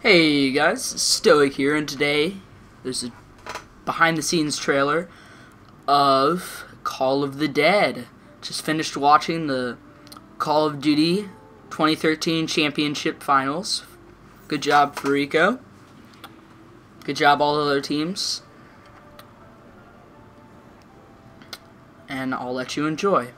Hey guys, Stoic here, and today there's a behind-the-scenes trailer of Call of the Dead. Just finished watching the Call of Duty 2013 Championship Finals. Good job, Farico. Good job, all the other teams. And I'll let you enjoy.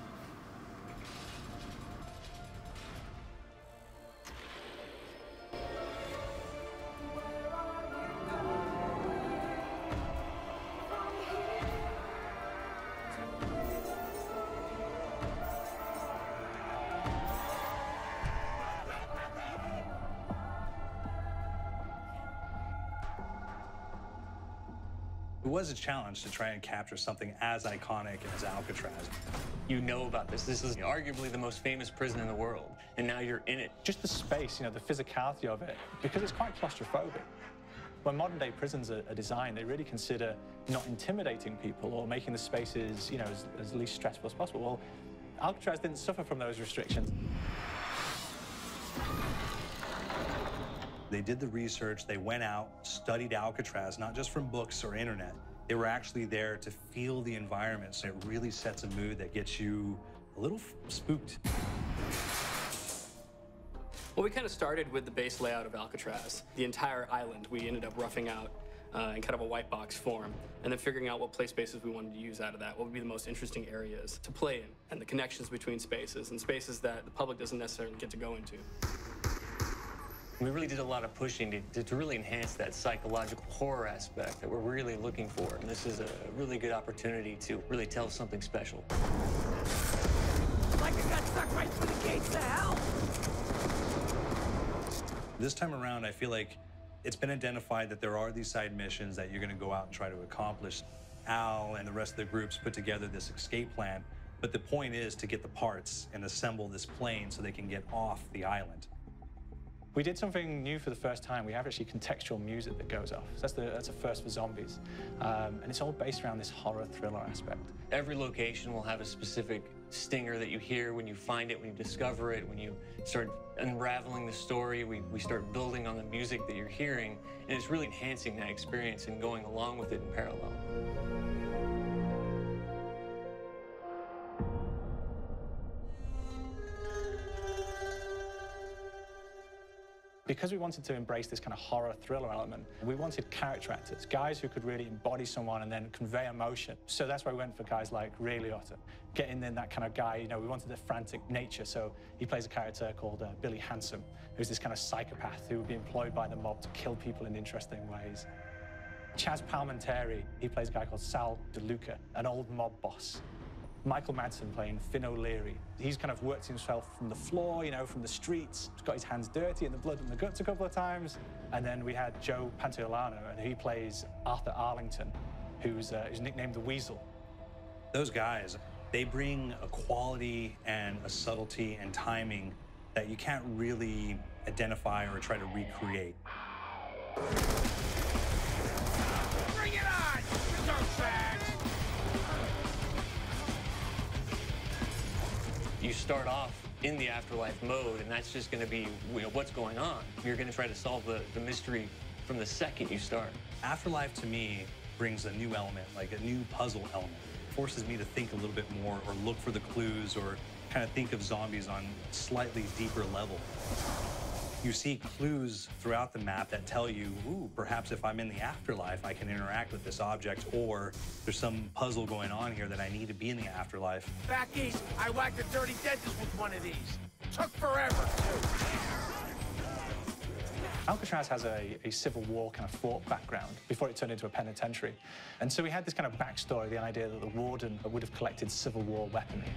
It was a challenge to try and capture something as iconic as Alcatraz. You know about this. This is arguably the most famous prison in the world, and now you're in it. Just the space, the physicality of it, because it's quite claustrophobic. When modern-day prisons are designed, they really consider not intimidating people or making the spaces, as least stressful as possible. Well, Alcatraz didn't suffer from those restrictions. They did the research, they went out, studied Alcatraz, not just from books or internet. They were actually there to feel the environment, so it really sets a mood that gets you a little spooked. Well, we kind of started with the base layout of Alcatraz. The entire island we ended up roughing out in kind of a white box form, and then figuring out what play spaces we wanted to use out of that, what would be the most interesting areas to play in, and the connections between spaces, and spaces that the public doesn't necessarily get to go into. We really did a lot of pushing to really enhance that psychological horror aspect that we're really looking for. And this is a really good opportunity to really tell something special. Like I got stuck right through the gates of hell. This time around, I feel like it's been identified that there are these side missions that you're going to go out and try to accomplish. Al and the rest of the groups put together this escape plan, but the point is to get the parts and assemble this plane so they can get off the island. We did something new for the first time. We have actually contextual music that goes off. So that's a first for zombies. And it's all based around this horror thriller aspect. Every location will have a specific stinger that you hear when you find it, when you discover it, when you start unraveling the story. We start building on the music that you're hearing, and it's really enhancing that experience and going along with it in parallel. Because we wanted to embrace this kind of horror thriller element, we wanted character actors, guys who could really embody someone and then convey emotion. So that's why we went for guys like Ray Liotta, getting in that kind of guy, we wanted the frantic nature. So he plays a character called Billy Handsome, who's this kind of psychopath who would be employed by the mob to kill people in interesting ways. Chaz Palminteri, he plays a guy called Sal DeLuca, an old mob boss. Michael Madsen playing Finn O'Leary. He's kind of worked himself from the floor, from the streets. He's got his hands dirty in the blood and the guts a couple of times. And then we had Joe Pantoliano, and he plays Arthur Arlington, who's nicknamed the Weasel. Those guys, they bring a quality and a subtlety and timing that you can't really identify or try to recreate. Bring it on, dirtbags! You start off in the afterlife mode, and that's just going to be what's going on. You're going to try to solve the mystery from the second you start. Afterlife, to me, brings a new element, like a new puzzle element. It forces me to think a little bit more or look for the clues or kind of think of zombies on a slightly deeper level. You see clues throughout the map that tell you, ooh, perhaps if I'm in the afterlife, I can interact with this object, or there's some puzzle going on here that I need to be in the afterlife. Back east, I whacked a dirty dentist with one of these. Took forever, too. Alcatraz has a Civil War kind of fort background before it turned into a penitentiary. And so we had this kind of backstory, the idea that the warden would have collected Civil War weaponry.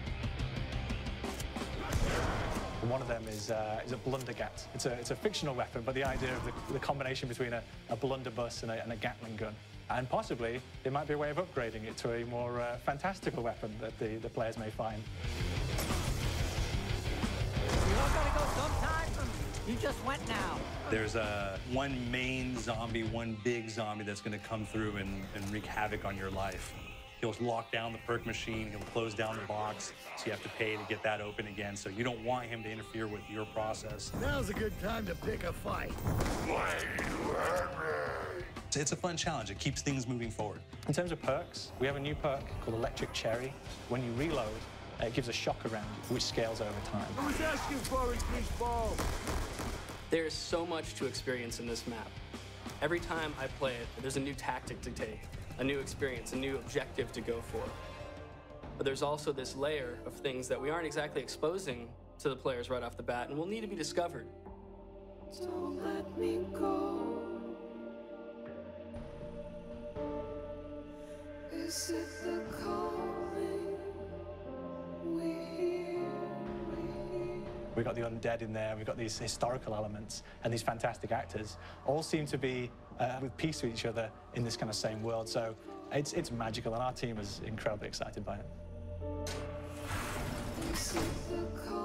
One of them is a blundergat. It's a fictional weapon, but the idea of the combination between a blunderbuss and a Gatling gun. And possibly, there might be a way of upgrading it to a more fantastical weapon that the players may find. You all gotta go sometime. You just went now. There's one main zombie, one big zombie that's going to come through and wreak havoc on your life. He'll lock down the perk machine, he'll close down the box, so you have to pay to get that open again. So you don't want him to interfere with your process. Now's a good time to pick a fight. It's a fun challenge. It keeps things moving forward. In terms of perks, we have a new perk called Electric Cherry. When you reload, it gives a shock around you, which scales over time. I was asking for it, greaseball. There is so much to experience in this map. Every time I play it, there's a new tactic to take, a new experience, a new objective to go for. But there's also this layer of things that we aren't exactly exposing to the players right off the bat and will need to be discovered. Don't let me go. Is it the calling we hear? We've got the undead in there, we've got these historical elements, and these fantastic actors all seem to be with peace with each other in this kind of same world. So it's magical, and our team is incredibly excited by it. Is it the calling?